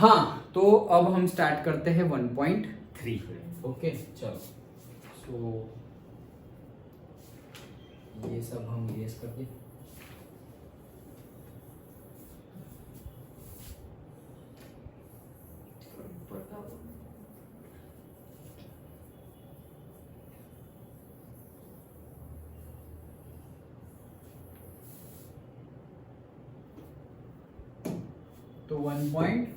हाँ, तो अब हम स्टार्ट करते हैं 1.3। ओके चलो, सो ये सब हम गेस कर दें। तो 1.3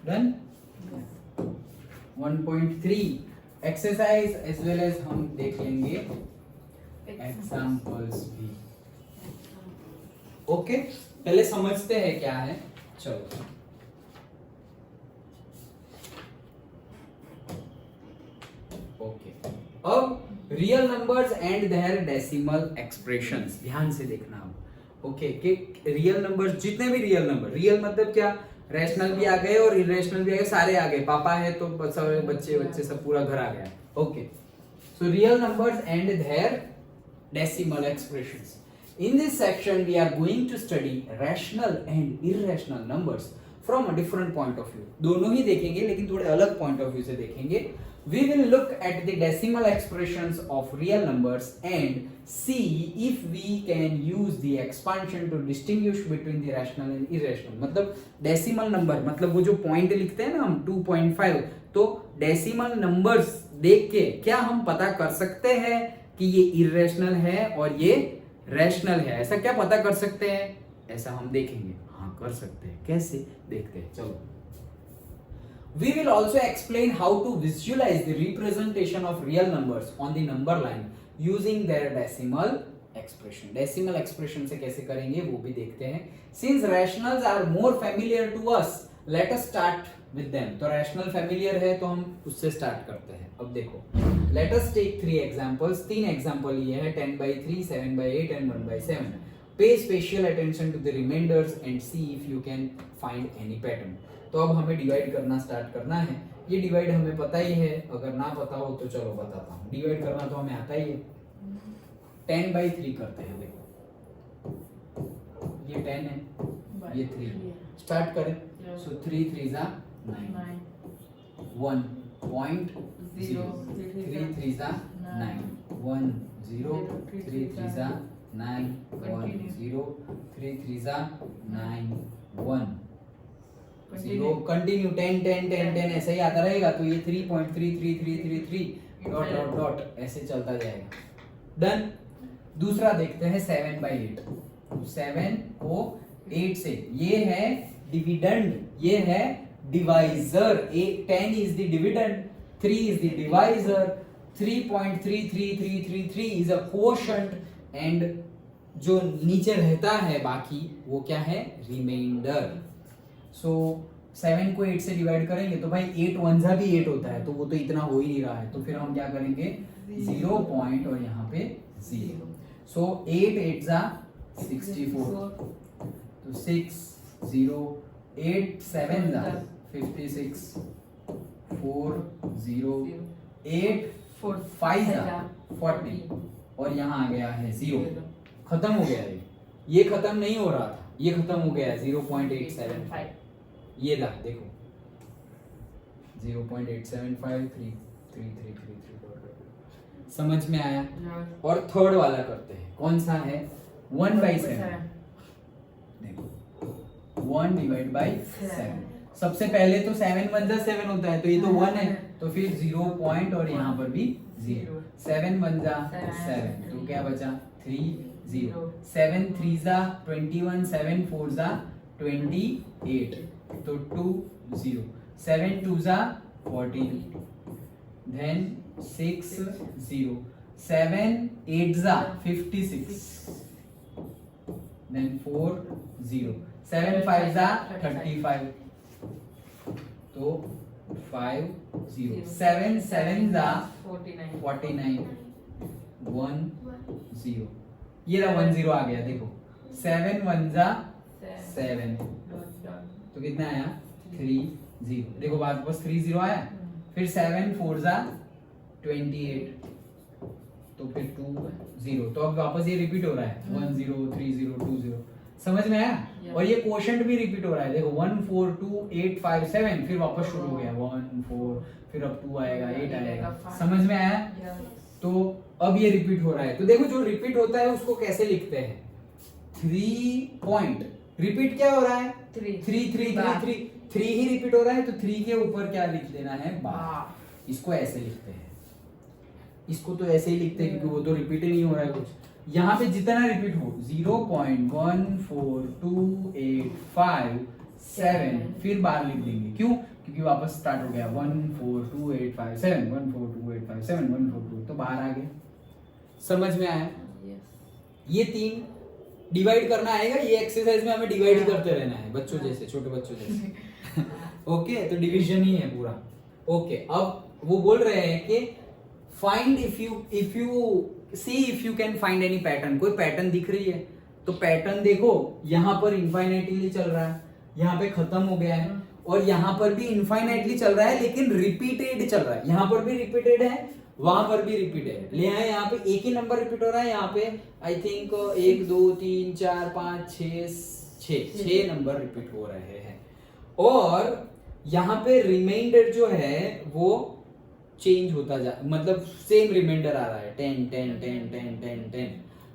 done. 1.3 exercise as well as हम देख लेंगे एग्जाम्पल्स भी। ओके पहले समझते हैं क्या है, चलो। ओके अब real numbers and their decimal expressions, ध्यान से देखना अब। ओके कि रियल नंबर्स, जितने भी रियल नंबर, रियल मतलब क्या, रैशनल भी आ गए और इरेशनल भी आ गए, सारे आ गए। पापा है तो बच्चे बच्चे सब पूरा घर आ गया। Okay so real numbers and their decimal expressions. In this section we are going to study rational and irrational numbers from a different point of view. दोनों ही देखेंगे लेकिन थोड़े अलग point of view से देखेंगे। We will look at the decimal expressions of real numbers and see if we can use the expansion to distinguish between the rational and irrational. मतलब decimal number मतलब वो जो point लिखते हैं ना हम 2.5, तो decimal numbers देख के क्या हम पता कर सकते हैं कि ये irrational है और ये रैशनल है? ऐसा क्या पता कर सकते हैं? ऐसा हम देखेंगे। हाँ कर सकते हैं, कैसे देखते हैं, चलो। We will also explain how to visualize the representation of real numbers on the number line using their decimal expression. Decimal expression से कैसे करेंगे वो भी देखते हैं। Since rationals are more familiar to us, let us start with them. तो rational familiar है तो हम उससे start करते हैं। अब देखो, let us take 3 examples. 3 example ये है 10/3, 7/8 and 1/7. Pay special attention to the remainders and see if you can find any pattern. तो अब हमें डिवाइड करना स्टार्ट करना है। ये डिवाइड हमें पता ही है, अगर ना पता हो तो चलो बताता हूँ। डिवाइड करना तो हमें आता ही है। 10/3 करते हैं, देखो ये 10 है, ये 3 है। स्टार्ट करें, सो 3 3 जा 9, 1.0, 3 3 जा 9, 1 0, 3 3 जा 9, 1 0, 3 3 जा 9 1 0। कंटिन्यू 10 10 10 10 ऐसे ही आता रहेगा। तो ये 3.333333 डॉट डॉट डॉट ऐसे चलता जाएगा। डन। दूसरा देखते हैं 7/8। 7 को 8 से, ये है डिविडेंड, ये है divisor. 10 is the dividend, 3 is the divisor, 3.33333 is a quotient and जो नीचे रहता है बाकी वो क्या है, रिमाइंडर। सो 7 को 8 से डिवाइड करेंगे तो भाई 8 1 जा भी 8 होता है, तो वो तो इतना हो ही नहीं रहा है, तो फिर हम क्या करेंगे 0 पॉइंट और यहाँ पे 0। सो 8 8 जा 64, तो 6 0, 8 7 जा 56, 4 0, 8 5 जा 40 और यहाँ आ गया है 0। खत्म हो गया ये खत्म नहीं हो रहा था, ये खत्म हो गया 0.875। ये ला देखो 0.875 3. समझ में आया। और थर्ड वाला करते हैं, कौन सा है 1/7। देखो 1/7। सबसे पहले तो 7 1 जा 7 होता है, तो ये तो 1 है, तो फिर 0 पॉइंट और यहाँ पर भी 0। 7 1 जा 7, तो क्या बचा 3 0। 7 3 जा 21, 7 4 जा 28, तो 2 0। 7 2 जा 14, then 6 0। 7 8 जा 56, then 4 0। 7 5 जा 35, तो 5 0। 7 7 जा 49, 1 0। ये रहा 1 0 आ गया। देखो 7 1 जा 7, तो कितना आया 3 0। देखो बात बस 3 0 आया। फिर 7 4 जा 28, तो फिर 2 0। तो अब वापस ये रिपीट हो रहा है 1 0 3 0 2 0। समझ में आया। और ये क्वोशंट भी रिपीट हो रहा है, देखो 1 4 2 8 5 7, फिर वापस शुरू हो गया 1 4, फिर अब 2 आएगा 8 आएगा, समझ में आया? तो अब ये रिपीट हो रहा है, तो देखो जो रिपीट होता है उसको कैसे लिखते हैं, 3 पॉइंट रिपीट क्या हो रहा है, 3 3 3 3 3 ही रिपीट हो रहा है, तो 3 के ऊपर क्या लिख देना है, बार। इसको ऐसे लिखते हैं, इसको तो ऐसे ही लिखते हैं क्योंकि वो तो रिपीट ही नहीं हो रहा है कुछ। यहाँ पे जितना रिपीट हो 0.14285 फिर बार लिख देंगे, क्यों? क्योंकि वापस स्टार्ट हो गया 14285 14285 142, तो बाहर आ गए। समझ में आया? ये 3 डिवाइड करना आएगा, ये एक्सरसाइज में हमें डिवाइड करते रहना है बच्चों जैसे, छोटे बच्चों जैसे। ओके, तो डिवीजन ही है पूरा। ओके, अब वो बोल रहे हैं कि find if you can find any pattern, कोई पैटर्न दिख रही है तो पैटर्न देखो, यहाँ पर इनफाइनाइटली चल रहा है, यहाँ पे खत्म हो गया है, और यहाँ पर भी इनफाइनाइटली चल रहा है लेकिन रिपीटेड चल रहा है, यहाँ पर भी रिपीटेड है, वहां पर भी रिपीट है, ले आए यहाँ पे एक ही नंबर रिपीट हो रहा है, यहाँ पे आई थिंक 1 2 3 4 5 6 नंबर रिपीट हो रहे हैं, और यहाँ पे रिमाइंडर जो है वो चेंज होता जा, मतलब सेम रिमाइंडर आ रहा है 10 10 10 10 10 10,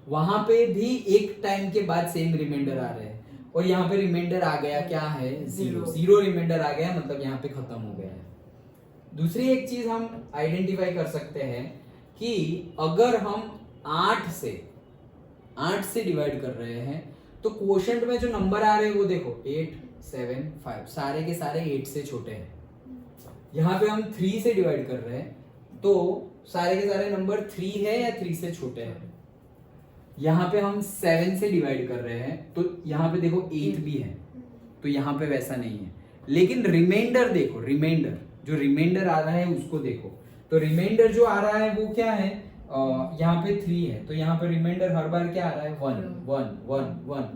वहां पे भी एक टाइम के बाद सेम रिमाइंडर आ रहे हैं, और यहाँ पे रिमाइंडर आ गया क्या है, 0 रिमाइंडर आ गया, मतलब यहाँ पे खत्म हो गया है। दूसरी एक चीज हम आइडेंटिफाई कर सकते हैं कि अगर हम 8 से डिवाइड कर रहे हैं तो क्वोशंट में जो नंबर आ रहे हैं वो देखो 8 7 5, सारे के सारे 8 से छोटे हैं। यहाँ पे हम 3 से डिवाइड कर रहे हैं तो सारे के सारे नंबर 3 है या 3 से छोटे हैं। यहाँ पे हम 7 से डिवाइड कर रहे हैं तो यहाँ पे देखो 8 भी है, तो यहाँ पे वैसा नहीं है, लेकिन रिमाइंडर देखो, रिमाइंडर जो रिमाइंडर आ रहा है उसको देखो, तो रिमाइंडर जो आ रहा है वो क्या है, यहाँ पे 3 है तो यहाँ पे रिमाइंडर हर बार क्या आ रहा है, 1 1 1 1,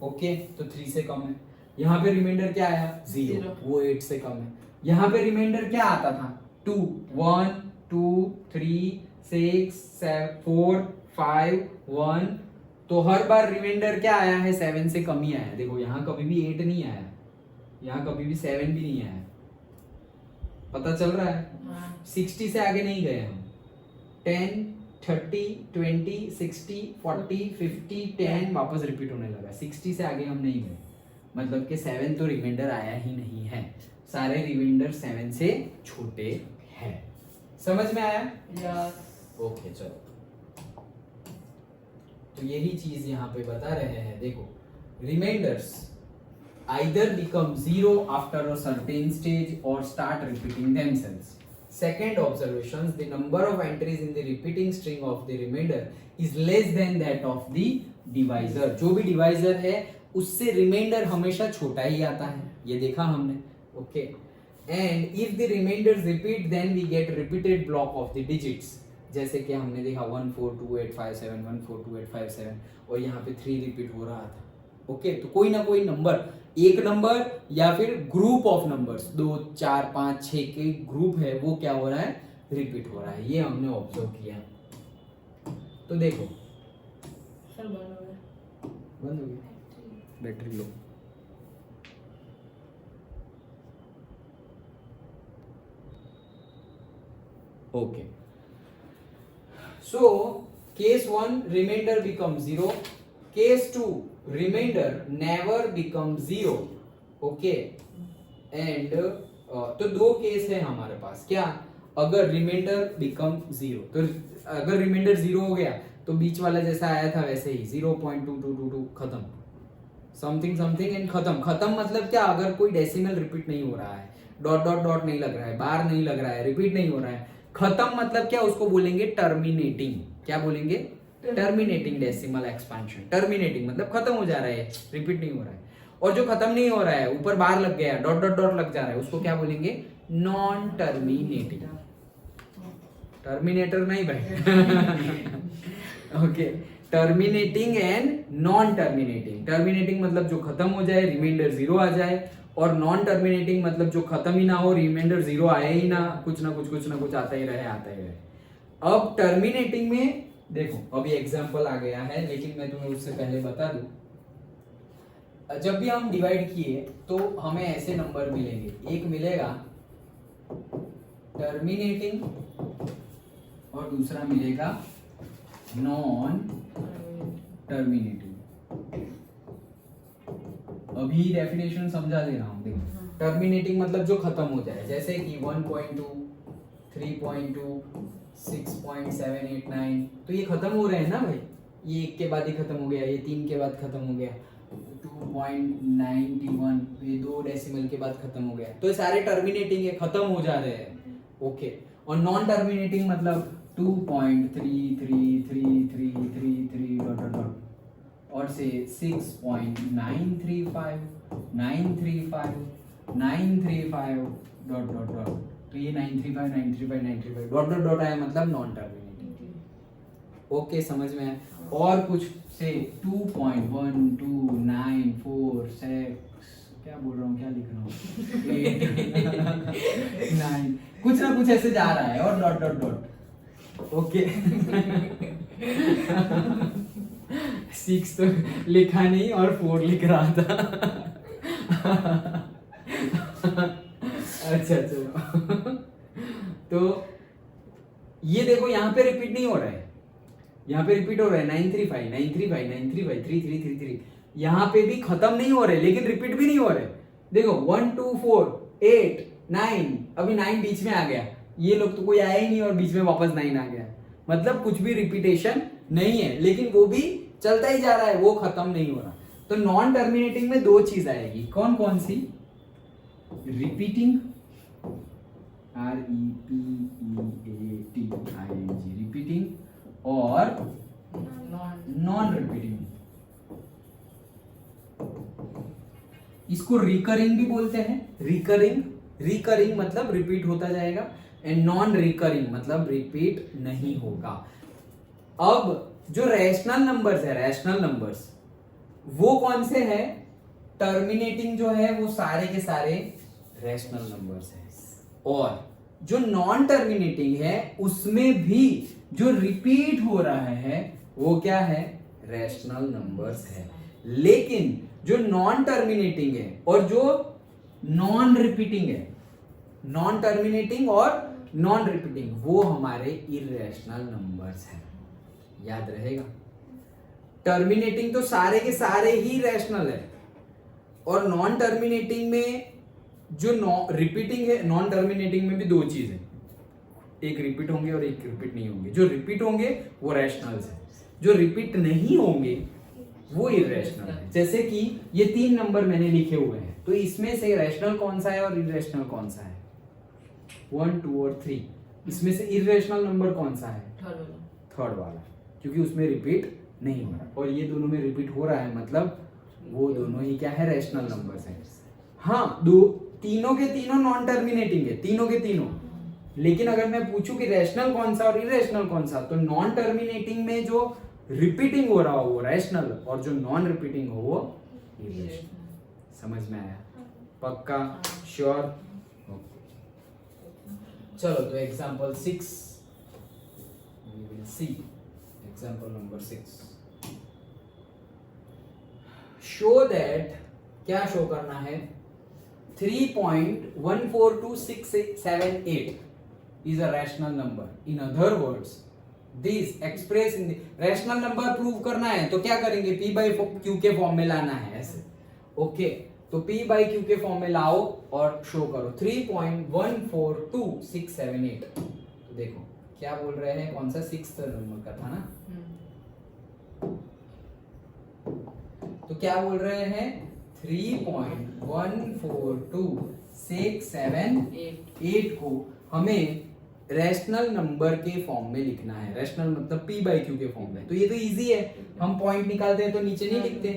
ओके, तो 3 से कम है। यहाँ पे रिमाइंडर क्या आया, 0, वो 8 से कम है। यहाँ पे रिमाइंडर क्या आता था, 2 1 2 3 6 7 4 5 1, तो हर बार रिमाइंडर क्या आया है, 7 से कम ही आया। देखो यहाँ कभी भी 8 नहीं आया, यहाँ कभी भी 7 भी नहीं आया, पता चल रहा है? 60 से आगे नहीं गए हम, 10 30 20 60 40 50 10 वापस रिपीट होने लगा, 60 से आगे हम नहीं गए, मतलब कि 7 तो रिमाइंडर आया ही नहीं है, सारे रिमाइंडर 7 से छोटे हैं। समझ में आया? ओके, चलो, तो यही चीज यहाँ पे बता रहे हैं, देखो reminders either become 0 after a certain stage or start repeating themselves. Second observations, the number of entries in the repeating string of the remainder is less than that of the divisor. जो भी divisor है उससे remainder हमेशा छोटा ही आता है, ये देखा हमने, okay. And if the remainders repeat, then we get repeated block of the digits. जैसे कि हमने देखा 1 4 2 8 5 7 1 4 2 8 5 7, और यहाँ पे 3 रिपीट हो रहा था, ओके। तो कोई ना कोई नंबर, एक नंबर या फिर ग्रुप ऑफ नंबर्स, 2 4 5 6 के ग्रुप है, वो क्या हो रहा है, रिपीट हो रहा है, ये हमने ऑब्जर्व किया। तो देखो सर बंद हो गया, battery low, okay. So case 1 remainder become 0, case 2 remainder never becomes 0, okay. And तो दो केस है हमारे पास, क्या, अगर रिमाइंडर बिकम 0, तो अगर रिमाइंडर 0 हो गया तो बीच वाला जैसा आया था वैसे ही 0.2222 खत्म, समथिंग समथिंग एंड खत्म। खत्म मतलब क्या, अगर कोई डेसिमल रिपीट नहीं हो रहा है, डॉट डॉट डॉट नहीं लग रहा है, बार नहीं लग रहा है, रिपीट नहीं हो रहा है, खत्म मतलब क्या, उसको बोलेंगे टर्मिनेटिंग। क्या बोलेंगे, टर्मिनेटिंग डेसिमल एक्सपेंशन। टर्मिनेटिंग मतलब खत्म हो जा रहा है, रिपीट नहीं हो रहा है। और जो खत्म नहीं हो रहा है, ऊपर बार लग गया, डॉट डॉट डॉट लग जा रहा है, उसको क्या बोलेंगे, नॉन टर्मिनेटिंग। टर्मिनेटर नहीं भाई okay, terminating and non terminating. Terminating मतलब जो खत्म हो जाए, रिमाइंडर 0 आ जाए, और नॉन टर्मिनेटिंग मतलब जो खत्म ही ना हो, रिमाइंडर 0 आए ही ना, कुछ ना कुछ आता ही रहे। अब टर्मिनेटिंग में देखो, अभी एग्जांपल आ गया है, लेकिन मैं तुम्हें उससे पहले बता दूं, जब भी हम डिवाइड किए तो हमें ऐसे नंबर मिलेंगे, एक मिलेगा टर्मिनेटिंग और दूसरा मिलेगा नॉन टर्मिनेटिंग। अभी डेफिनेशन समझा दे रहा हूं, देखो टर्मिनेटिंग मतलब जो खत्म हो जाए, जैसे कि 1.2, 3.2, 6.789, तो ये खत्म हो रहे हैं ना भाई, ये एक के बाद ही खत्म हो गया, ये 3 के बाद खत्म हो गया, 2.91 ये 2 डेसिमल के बाद खत्म हो गया, तो ये सारे टर्मिनेटिंग है, खत्म हो जा रहे हैं। ओके, और नॉन टर्मिनेटिंग मतलब 2.33333 डॉट डॉट डॉट और से 6.935 935 935 डॉट डॉट डॉट, तो ये 935 935 935 डॉट डॉट डॉट आया, मतलब नॉन टर्मिनेटिंग। ओके, समझ में आया? और कुछ से 2.1294 क्या बोल रहा हूँ, क्या लिख रहा हूँ 9 कुछ ना कुछ ऐसे जा रहा है, और डॉट डॉट डॉट। ओके 6 तो लिखा नहीं और 4 लिख रहा था। अच्छा चलो। तो ये देखो यहाँ पे रिपीट नहीं हो रहा है, यहाँ पे रिपीट हो रहा है 935 935 935 3333, यहाँ पे भी खत्म नहीं हो रहे लेकिन रिपीट भी नहीं हो रहे। देखो 1 2 4 8 9, अभी 9 बीच में आ गया, ये लोग तो कोई आया ही नहीं और बीच में वापस 9 आ गया, मतलब कुछ भी रिपीटेशन नहीं है, लेकिन वो भी चलता ही जा रहा है, वो खत्म नहीं हो रहा। तो नॉन टर्मिनेटिंग में 2 चीज आएगी, कौन कौन सी? रिपीटिंग, REPEATING रिपीटिंग, और नॉन रिपीटिंग। इसको रिकरिंग भी बोलते हैं, रिकरिंग, रिकरिंग मतलब रिपीट होता जाएगा, एंड नॉन रिकरिंग मतलब रिपीट नहीं होगा। अब जो रैशनल नंबर्स है, रैशनल नंबर्स वो कौन से हैं? टर्मिनेटिंग जो है वो सारे के सारे रैशनल नंबर्स हैं, और जो नॉन टर्मिनेटिंग है उसमें भी जो रिपीट हो रहा है वो क्या है? रैशनल नंबर्स है। लेकिन जो नॉन टर्मिनेटिंग है और जो नॉन रिपीटिंग है, नॉन टर्मिनेटिंग और नॉन रिपीटिंग, वो हमारे इररेशनल नंबर्स हैं, याद रहेगा। टर्मिनेटिंग तो सारे के सारे ही रैशनल है, और नॉन टर्मिनेटिंग में जो रिपीटिंग है, नॉन टर्मिनेटिंग में भी 2 चीज है, एक रिपीट होंगे और एक रिपीट नहीं होंगे। जो रिपीट होंगे वो रैशनल्स है, जो रिपीट नहीं होंगे वो इररेशनल है। जैसे कि ये 3 नंबर मैंने लिखे हुए हैं, तो इसमें से रैशनल कौन सा है और इररेशनल कौन सा है? 1 2 और 3, इसमें से इररेशनल नंबर कौन सा है? थर्ड वाला, क्योंकि उसमें रिपीट नहीं हो रहा, और ये दोनों में रिपीट हो रहा है, मतलब वो दोनों ही क्या है? रैशनल नंबर्स हैं। हाँ, तीनों के तीनों नॉन टर्मिनेटिंग है, तीनों के तीनों। लेकिन अगर मैं पूछूं कि रैशनल कौन सा और इररेशनल कौन सा, तो नॉन टर्मिनेटिंग में जो रिपीटिंग हो रहा हो वो रैशनल, और जो नॉन रिपीटिंग हो वो इररेशनल। समझ में आया? पक्का? श्योर? चलो, तो example 6 we will see. Example number 6. Show that, क्या शो करना है? 3.142678 is a rational number. In other words, this express in the rational number prove करना है, तो क्या करेंगे? P by Q के फॉर्म में लाना है, ऐसे। ओके, तो P by Q के फॉर्म में लाओ और शो करो 3.142678। तो देखो क्या बोल रहे हैं, कौन सा? 6th नंबर का था ना, तो क्या बोल रहे हैं? 3.142678 को हमें रैशनल नंबर के फॉर्म में लिखना है। रैशनल मतलब P by Q के फॉर्म में। तो ये तो इजी है, हम पॉइंट निकालते हैं तो नीचे नहीं लिखते,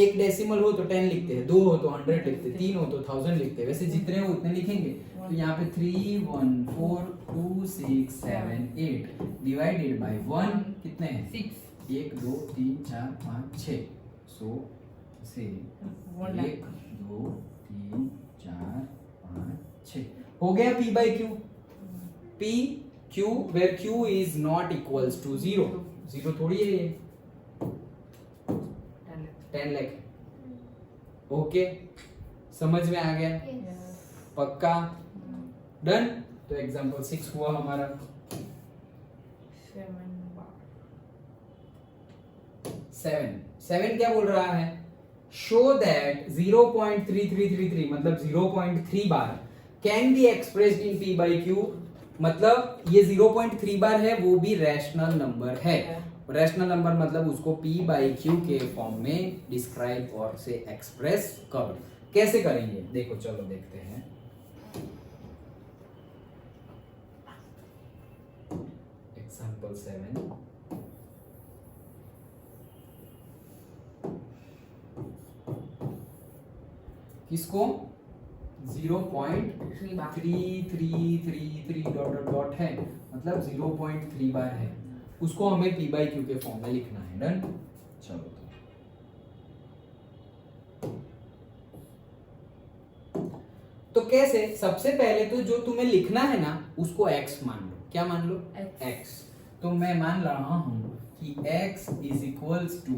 एक डेसिमल हो तो 10 लिखते हैं, 2 हो तो 100 लिखते हैं, 3 हो तो 1000 लिखते हैं, वैसे जितने हो उतने लिखेंगे। तो यहाँ पे 3.142678 डिवाइडेड बाय 1 कितने हैं? 6। 1 2 3 4 5 6, सो से 1 2 3 4 5 6 हो गया P by Q। P Q where Q is not equals to 0 थोड़ी है ये, 10 लाख। ओके, समझ में आ गया? पक्का? डन? तो एग्जांपल 6 हुआ हमारा। 7 क्या बोल रहा है? शो दैट 0.3333 मतलब 0.3 bar can be expressed in p by q, मतलब ये 0.3 बार है, वो भी रैशनल नंबर है। रैशनल नंबर मतलब उसको p by q के फॉर्म में डिस्क्राइब और से एक्सप्रेस कर। कैसे करेंगे देखो, चलो देखते हैं। एग्जांपल 7, किसको 0.3333 डॉट डॉट डॉट है, मतलब 0.3 बार है, उसको हमें p by q के फॉर्म में लिखना है। डन? चलो तो कैसे? सबसे पहले तो जो तुम्हें लिखना है ना उसको x मान लो। क्या मान लो? x। तो मैं मान रहा हूं कि x is equals to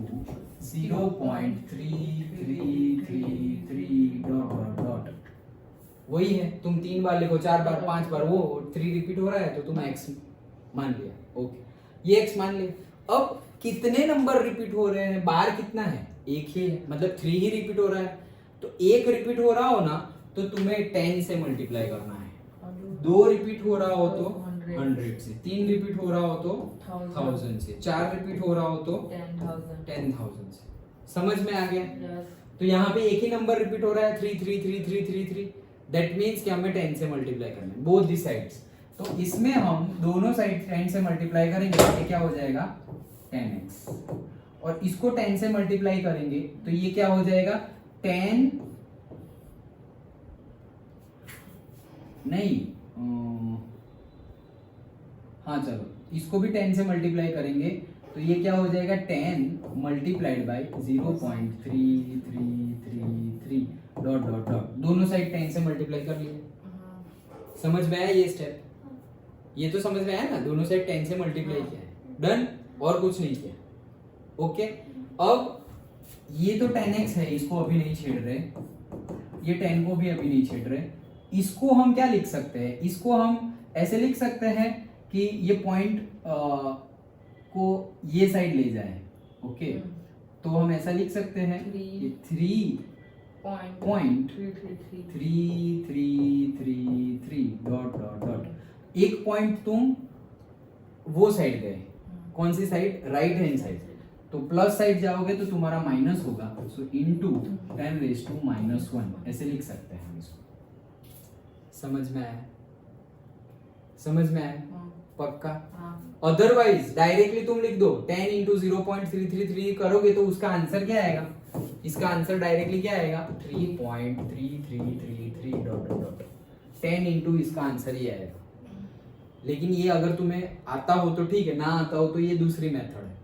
0.3333 dot dot dot, वही है। तुम 3 बार लिखो, 4 बार, 5 बार, वो 3 रिपीट हो रहा है तो तुम x मान लिया। ओके, ये x मान लिया। अब कितने नंबर रिपीट हो रहे हैं? बार कितना है? एक ही है, मतलब 3 ही रिपीट हो रहा है। तो एक रिपीट हो रहा हो ना तो तुम्हें 10 से मल्टीप्लाई करना है। 2 रिपीट हो रहा हो तो 100 से, 3 रिपीट हो रहा हो तो 1000 से, 4 रिपीट हो रहा हो तो 10,000 से। समझ में आ गया? तो यहाँ पे एक ही नंबर रिपीट हो रहा है 3333333, दैट मींस कि हमें 10 से मल्टीप्लाई करना है बोथ दी साइड्स। तो इसमें हम दोनों साइड 10 से मल्टीप्लाई करेंगे तो ये क्या हो जाएगा? 10x। और इसको 10 से मल्टीप्लाई करेंगे तो ये क्या हो जाएगा? 10 नहीं, हाँ चलो, इसको भी 10 से मल्टीप्लाई करेंगे तो ये क्या हो जाएगा? 10 multiplied by 0.3333 dot dot dot, दोनों साइड 10 से मल्टीप्लाई कर लिए। समझ में आया ये स्टेप? ये तो समझ में आया ना, दोनों साइड 10 से मल्टीप्लाई किया है। डन? और कुछ नहीं किया। ओके, अब ये तो 10x है, इसको अभी नहीं छेड़ रहे, ये 10 को भी अभी नहीं छेड़ रहे। इसको हम क्या लिख सकते हैं? इसको हम ऐसे लिख सकते हैं कि ये पॉइंट को ये साइड ले जाए। ओके, तो हम ऐसा लिख सकते हैं कि 3.3333 डॉट डॉट डॉट, एक पॉइंट तुम वो साइड गए, कौन सी साइड? राइट हैंड साइड, तो प्लस साइड जाओगे तो तुम्हारा माइनस होगा, सो इनटू 10⁻⁻1 ऐसे लिख सकते हैं हम इसको। समझ में आया? समझ में आया? पक्का? अदरवाइज डायरेक्टली तुम लिख दो 10 इंटू 0.333 करोगे तो उसका आंसर क्या आएगा? इसका आंसर डायरेक्टली क्या आएगा? 3.3333 डॉट डॉट डॉट, 10 इंटू इसका आंसर ही आएगा। लेकिन ये अगर तुम्हें आता हो तो ठीक है, ना आता हो तो ये दूसरी मेथड है।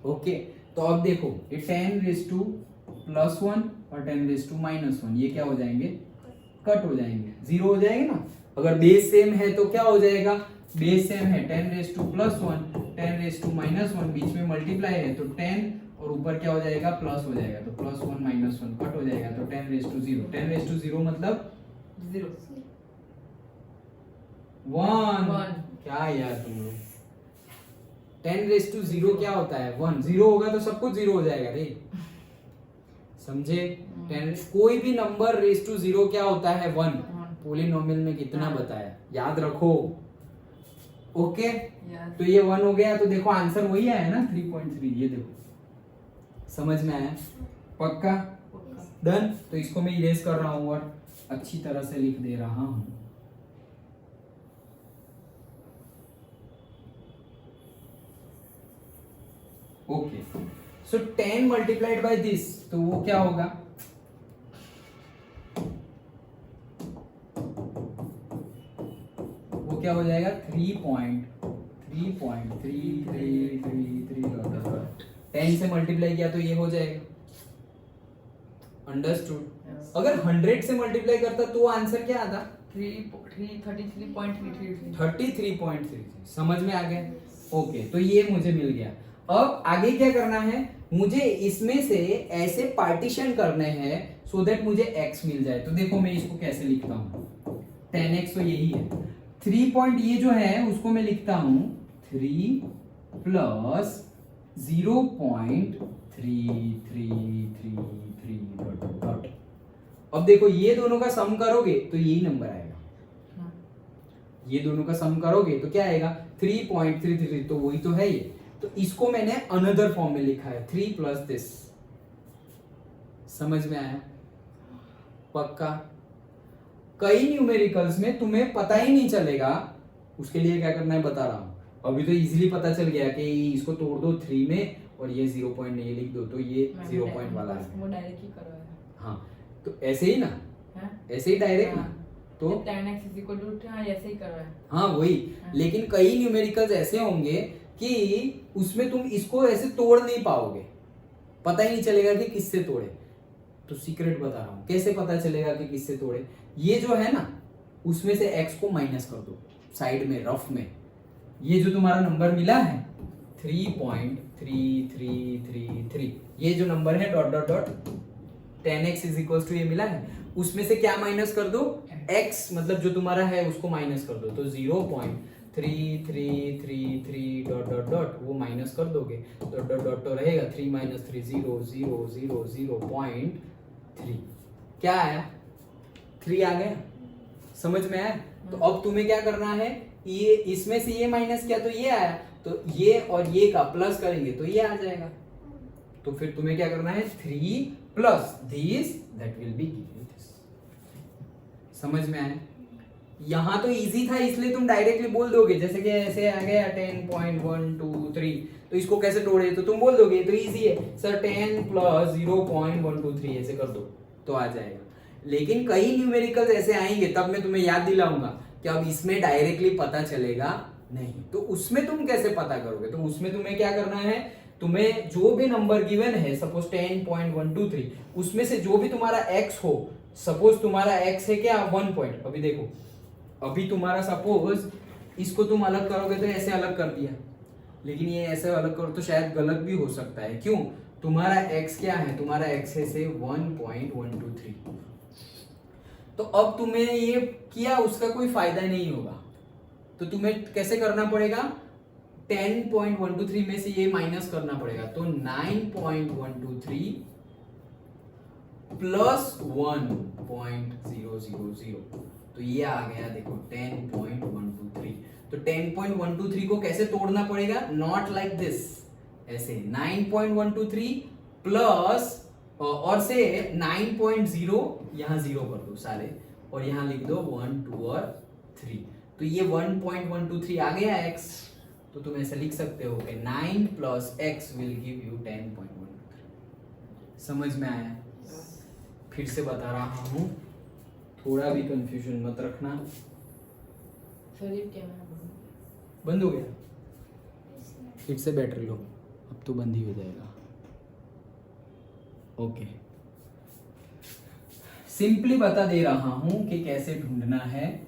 ओके, तो अब देखो ये 10⁻+1 और 10⁻−1 ये क्या हो जाएंगे? कट हो जाएंगे, जीरो हो जाएंगे ना। अगर बेस सेम है तो क्या हो जाएगा? बेस सेम है 10⁻+1 10⁻−1, बीच में मल्टीप्लाई है तो 10 और ऊपर क्या हो जाएगा? प्लस हो जाएगा, तो +1 -1 कट हो जाएगा, तो 10⁻0 10⁻0 मतलब 1। क्या यार तुम लोग, 10⁻0 क्या होता है? 1। 0 होगा तो सब कुछ 0 हो जाएगा रे, समझे? 10 कोई भी नंबर रेस टू 0 क्या होता है? 1। पॉलिनोमियल में कितना बताया, याद रखो। ओके, तो ये 1 हो गया, तो देखो आंसर वही आया ना 3.3, ये देखो। समझ में आया? पक्का? डन? तो इसको मैं इरेज कर रहा हूं और अच्छी तरह से लिख दे रहा हूं। Okay, so 10 multiplied by this, तो वो क्या होगा? वो क्या हो जाएगा? 3.3333 10 से मल्टीप्लाई किया तो ये हो जाएगा। अंडरस्टूड? अगर 100 से मल्टीप्लाई करता तो आंसर क्या आता? 33.33। समझ में आ गया? ओके, तो ये मुझे मिल गया। अब आगे क्या करना है? मुझे इसमें से ऐसे पार्टीशन करने हैं सो दैट मुझे x मिल जाए। तो देखो मैं इसको कैसे लिखता हूँ, 10x तो यही है, 3 पॉइंट ये जो है उसको मैं लिखता हूँ 3 प्लस 0.3333 डॉट डॉट। अब देखो ये दोनों का सम करोगे तो यही नंबर आएगा, हाँ। ये दोनों का सम करोगे तो क्या आएगा 3.33, तो वही तो है ये। तो इसको मैंने अनदर फॉर्म में लिखा है 3 प्लस दिस। समझ में आया? पक्का? कई न्यूमेरिकल्स में तुम्हें पता ही नहीं चलेगा, उसके लिए क्या करना है बता रहा हूं। अभी तो इजीली पता चल गया कि इसको तोड़ दो 3 में और ये 0 पॉइंट नहीं लिख दो तो ये 0 पॉइंट वाला है। वो डायरेक्ट ही करो है। हाँ तो ऐसे ही ना, हाँ? ऐसे ही डायरेक्ट हाँ। ना, तो 10x = हाँ ऐसे ही करो है। हाँ वही। हाँ। लेकिन कई न्यूमेरिकल्स ऐसे होंगे कि उसमें तुम इसको ऐसे तोड़ नहीं पाओगे, पता ही नहीं चलेगा कि किससे तोड़े। तो सीक्रेट बता रहा हूं कैसे पता चलेगा कि किससे तोड़े। ये जो है ना उसमें से x को माइनस कर दो साइड में रफ में, ये जो तुम्हारा नंबर मिला है 3.3333, ये जो नंबर है डॉट डॉट डॉट 10x = ये मिला है, उसमें से क्या माइनस कर दो, x मतलब जो तुम्हारा है उसको माइनस कर दो। तो 0.3333 डॉट डॉट डॉट वो माइनस कर दोगे डॉट डॉट डॉट तो रहेगा 3 - 3 0 0 0 0.3। क्या आया? 3 आ गया। समझ में आया? तो अब तुम्हें क्या करना है, ये इसमें से ये माइनस किया तो ये आया, तो ये और ये का प्लस करेंगे तो ये आ जाएगा। तो फिर तुम्हें क्या करना है 3 plus this that will be give you this. समझ में आया? यहां तो इजी था इसलिए तुम डायरेक्टली बोल दोगे, जैसे कि ऐसे आ गया 10.123 तो इसको कैसे तोड़े तो तुम बोल दोगे तो इजी है सर 10 प्लस 0.123 ऐसे कर दो तो आ जाएगा। लेकिन कई न्यूमेरिकल्स ऐसे आएंगे तब मैं तुम्हें याद दिलाऊंगा कि अब इसमें डायरेक्टली पता चलेगा नहीं, तो उसमें तुम कैसे पता करोगे। तो उसमें तुम्हें क्या करना है, तुम्हें जो भी नंबर गिवन है सपोज 10.123 उसमें से जो भी तुम्हारा x हो, सपोज तुम्हारा x है क्या 1 पॉइंट। अभी देखो अभी तुम्हारा सपोज इसको तुम अलग करोगे तो ऐसे अलग कर दिया, लेकिन ये ऐसे अलग करो तो शायद गलत भी हो सकता है। क्यों? तुम्हारा x क्या है, तुम्हारा x है से 1.123, तो अब तुम्हें ये किया उसका कोई फायदा नहीं होगा। तो तुम्हें कैसे करना पड़ेगा, 10.123 में से ये माइनस करना पड़ेगा। तो 9.123 प्लस 1.000 तो ये आ गया देखो 10.123। तो 10.123 को कैसे तोड़ना पड़ेगा, नॉट लाइक दिस, ऐसे 9.123 प्लस और से 9.0 यहाँ 0 कर दो सारे और यहाँ लिख दो 1 2 और 3, तो ये 1.123 आ गया x। तो तुम ऐसे लिख सकते हो कि 9 plus x will give you 10.123। समझ में आया? फिर से बता रहा हूं, थोड़ा भी कंफ्यूजन मत रखना। सर ये कैमरा बंद हो गया, फिर से बैटरी लो, अब तो बंद ही हो जाएगा। ओके सिंपली बता दे रहा हूं कि कैसे ढूंढना है।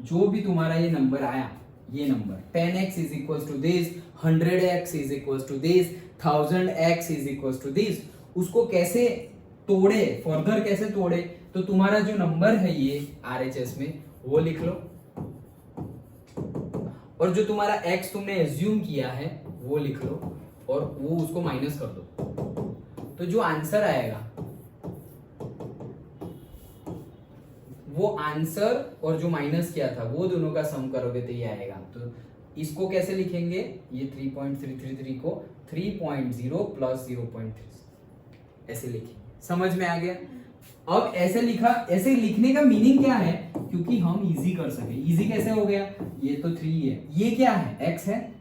जो भी तुम्हारा ये नंबर आया, ये number 10x = this, 100x = this, 1000x = this, उसको कैसे तोड़े, फर्दर कैसे तोड़े। तो तुम्हारा जो नंबर है ये RHS में वो लिख लो और जो तुम्हारा x तुमने एज्यूम किया है वो लिख लो और वो उसको माइनस कर दो। तो जो आंसर आएगा वो आंसर और जो माइनस किया था वो दोनों का सम करोगे तो ये आएगा। तो इसको कैसे लिखेंगे, ये 3.333 को 3.0 प्लस 0.3 ऐसे लिखेंगे। समझ में आ गया? अब ऐसे लिखा, ऐसे लिखने का मीनिंग क्या है, क्योंकि हम इजी कर सके। इजी कैसे हो गया, ये तो 3 है, ये क्या है x है,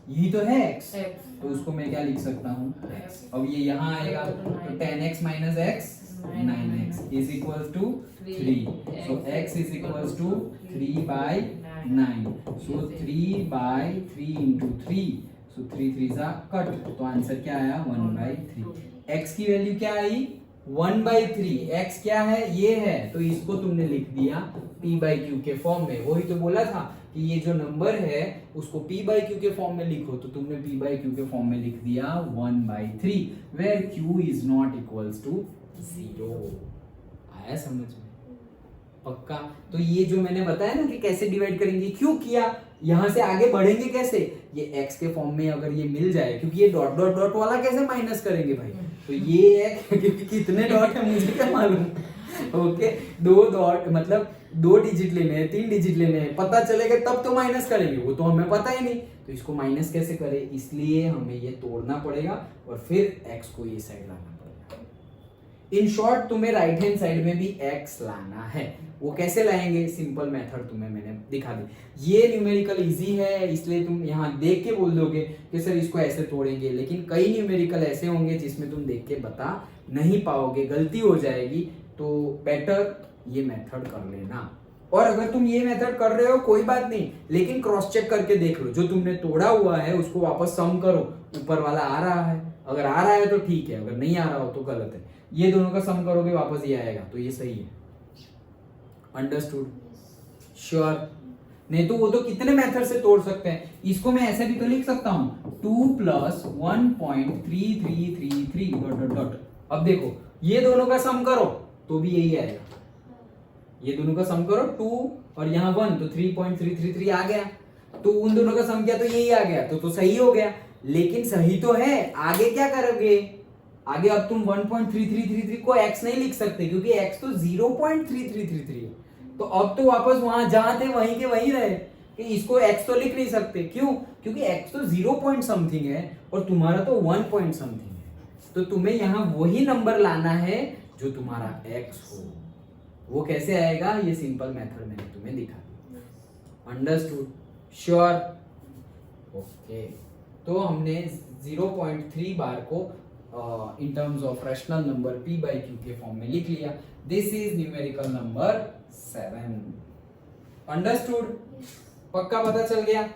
यही तो है x, तो उसको मैं क्या लिख सकता हूँ x। अब ये यहाँ आएगा तो 10x minus x 9x is equals to 3, so x is equals to 3/9, so 3/3 into 3, so 3 3s are cut, तो आंसर क्या आया 1/3। x की वैल्यू क्या आई 1/3 x क्या है, ये है, तो इसको तुमने लिख दिया p/q के फॉर्म में। वही तो बोला था कि ये जो नंबर है उसको p/q के फॉर्म में लिखो, तो तुमने p/q के फॉर्म में लिख दिया 1/3 where q is not equals to 0। आया समझ में? पक्का? तो ये जो मैंने बताया ना कि कैसे डिवाइड करेंगे, क्यों किया, यहां से आगे बढ़ेंगे कैसे, ये x के फॉर्म में अगर ये मिल जाए, क्योंकि ये डॉट डॉट डॉट वाला कैसे माइनस करेंगे भाई, तो ये है क्योंकि कितने डॉट है मुझे क्या मालूम। ओके, 2 डॉट मतलब 2 डिजिट लेने हैं, 3 डिजिट लेने हैं, पता चलेगा तब तो माइनस करेंगे, वो तो हमें पता ही नहीं, तो इसको माइनस कैसे करें, इसलिए हमें ये तोड़ना पड़ेगा और फिर x को ये साइड लाना पड़ेगा। इन शॉर्ट तुम्हें राइट हैंड साइड में भी x लाना है। वो कैसे लाएंगे, सिंपल मेथड तुम्हें मैंने दिखा दी। ये न्यूमेरिकल इजी है, इसलिए तुम यहाँ देख के बोल दोगे कि सर इसको ऐसे तोड़ेंगे, लेकिन कई न्यूमेरिकल ऐसे होंगे जिसमें तुम देख के बता नहीं पाओगे, गलती हो जाएगी, तो बेटर ये मेथड कर लेना। और अगर तुम ये मेथड कर रहे हो कोई बात नहीं, लेकिन क्रॉस चेक करके देख लो, जो तुमने तोड़ा हुआ है उसको वापस सम करो, ऊपर वाला आ रहा है, अगर आ रहा है तो ठीक है, अगर नहीं आ रहा हो तो गलत है। ये दोनों का सम करोगे वापस ये आएगा, तो ये सही है। अंडरस्टूड? श्योर? नहीं तो वो तो कितने मेथड से तोड़ सकते हैं, इसको मैं ऐसे भी तो लिख सकता हूं 2 + 1.3333 डॉट डॉट डॉट। अब देखो ये दोनों का सम करो तो भी यही आएगा, ये दोनों का सम करो 2 और यहाँ 1 तो 3.333 आ गया, तो उन दोनों का सम किया तो यही आ गया, तो सही हो गया। लेकिन सही तो है, आगे क्या करोगे, आगे अब तुम 1.3333 को x नहीं लिख सकते क्योंकि x तो 0.3333 है, तो अब तो वापस वहां जहां थे वहीं के वहीं रहे कि इसको x तो लिख नहीं सकते, क्यों, क्योंकि x तो 0 पॉइंट समथिंग है और तुम्हारा तो 1 पॉइंट समथिंग है, तो तुम्हें यहाँ वही नंबर लाना है जो तुम्हारा x हो। वो कैसे आएगा, ये सिंपल मेथड मैंने तुम्हें दिखा दिया। अंडरस्टूड? श्योर? ओके, तो हमने 0.3 बार को in terms of rational number p/q के फॉर्म में लिख लिया। This is numerical number 7। Understood? पक्का पता चल गया?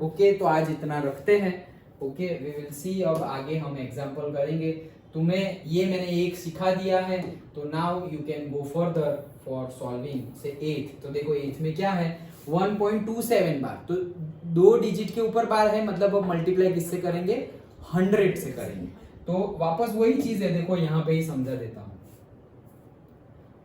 ओके, तो आज इतना रखते हैं। ओके, वी विल सी, अब आगे हम एग्जांपल करेंगे। तुम्हें ये मैंने एक सिखा दिया है, तो now you can go further for solving से 8। तो देखो 8 में क्या है, 1.27 बार, तो 2 डिजिट के ऊपर बार है, मतलब अब मल्टीप्लाई किससे करेंगे, 100 से करेंगे। तो वापस वही चीज है, देखो यहाँ पे ही समझा देता हूँ,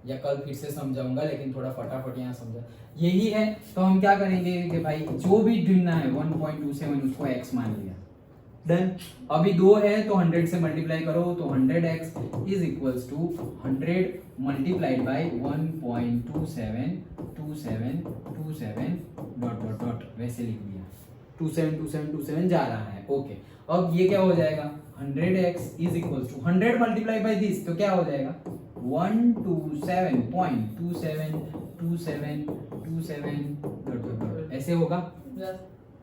या कल फिर से समझाऊंगा, लेकिन थोड़ा फटाफट यहाँ समझा, यही है। तो हम क्या करेंगे कि भाई जो भी ढूंढना है 1.27 उसको x मान लिया, डन। अभी 2 है तो 100 से मल्टीप्लाई करो, तो 100x is equals to 100 multiplied by 1.272727 dot dot dot, वैसे लिख दिया, 272727 जा रहा है। ओके, अब ये क्या हो जाएगा, 100x is equals to 100 multiply by this, तो क्या हो जाएगा 127.272727 डॉट डॉट डॉट, ऐसे होगा।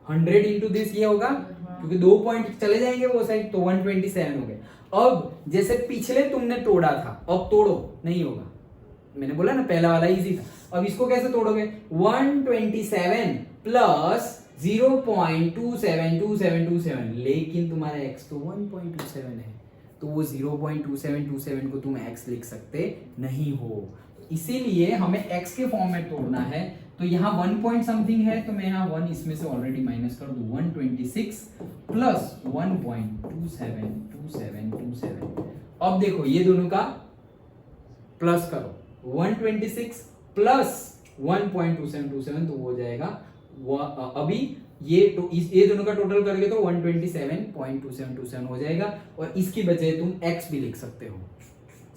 100 इंटू दिस ये होगा, क्योंकि 2 पॉइंट चले जाएंगे वो साइड, तो 127 हो गया। अब जैसे पिछले तुमने तोड़ा था, अब तोड़ो, नहीं होगा, मैंने बोला ना पहला वाला इजी था। अब इसको कैसे तोड़ोगे, 127 प्लस 0.272727, लेकिन तुम्हारा x तो 1.27 है, तो वो 0.2727 को तुम x लिख सकते नहीं हो, इसीलिए हमें x के फॉर्म में तोड़ना है। तो यहाँ 1 पॉइंट समथिंग है, तो मैं यहाँ 1 इसमें से ऑलरेडी माइनस कर दूं, 126 प्लस 1.272727। अब देखो ये दोनों का प्लस करो, 126 प्लस 1.2727, तो हो जाएगा अभी ये दोनों का टोटल करके तो 127.2727 हो जाएगा, और इसकी बजाय तुम x भी लिख सकते हो।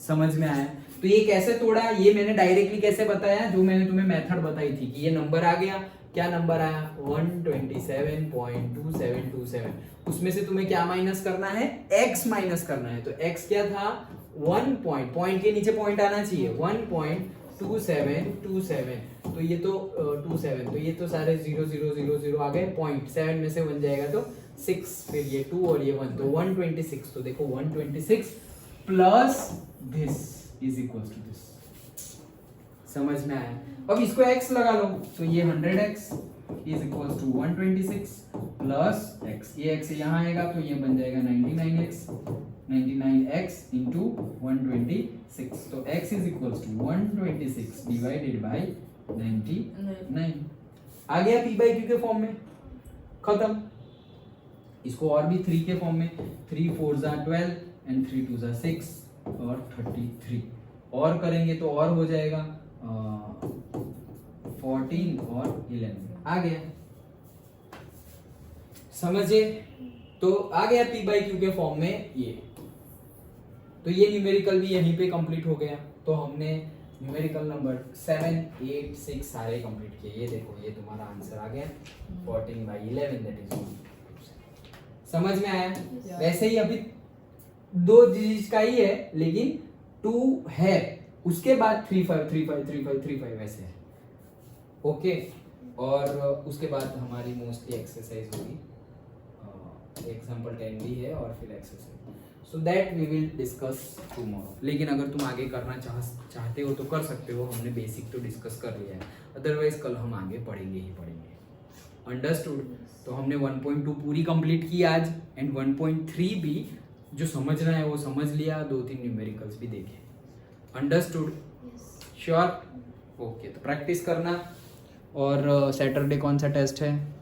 समझ में आया? तो ये कैसे तोड़ा, ये मैंने डायरेक्टली कैसे बताया, जो मैंने तुम्हें मेथड बताई थी कि ये नंबर आ गया, क्या नंबर आया 127.2727, उसमें से तुम्हें क्या माइनस करना है, x माइनस करना है। तो x क्या था, 1 पॉइंट के नीचे पॉइंट आना चाहिए, 1.2727, तो ये तो 27, तो ये तो सारे 0 आ गए, पॉइंट 7 में से 1 जाएगा तो 6, फिर ये 2 और ये 1, तो 126। तो देखो 126 plus this is equal to this. समझ में आया? अब इसको x लगा लो, तो ये 100x is equal to 126 plus x, ये x यहाँ आएगा तो ये बन जाएगा 99x 99x into 126, तो x is equals to 126 divided by 99। आ गया p by q के फॉर्म में, खत्म। इसको और भी 3 के फॉर्म में, 3 4 जा 12 एंड 3 2 जा 6 और 33, और करेंगे तो और हो जाएगा 14 और 11। आ गया, समझे? तो आ गया p by q के फॉर्म में ये। तो ये न्यूमेरिकल भी यहीं पे कंप्लीट हो गया। तो हमने न्यूमेरिकल नंबर 7 8 6 सारे कंप्लीट किए। ये देखो, ये तुम्हारा आंसर आ गया 14 by 11, दैट इज 1। समझ में आया? वैसे ही अभी 2 डिजिट का ही है, लेकिन 2 है, उसके बाद 3 5 3 5 3 5 3 5 वैसे है। ओके, और उसके बाद हमारी मोस्टली एक्सरसाइज होगी, एग्जाम्पल 10 भी है और फिर exercise, so that we will discuss tomorrow. लेकिन अगर तुम आगे करना चाहते हो तो कर सकते हो, हमने बेसिक तो डिस्कस कर लिया है, अदरवाइज कल हम आगे पढ़ेंगे ही पढ़ेंगे। अंडरस्टूड? तो हमने 1.2 पूरी कंप्लीट की आज, एंड 1.3 भी जो समझना है वो समझ लिया, 2-3 न्यूमेरिकल्स भी देखे। अंडरस्टूड? श्योर? ओके, तो प्रैक्टिस करना। और सैटरडे कौन सा टेस्ट है?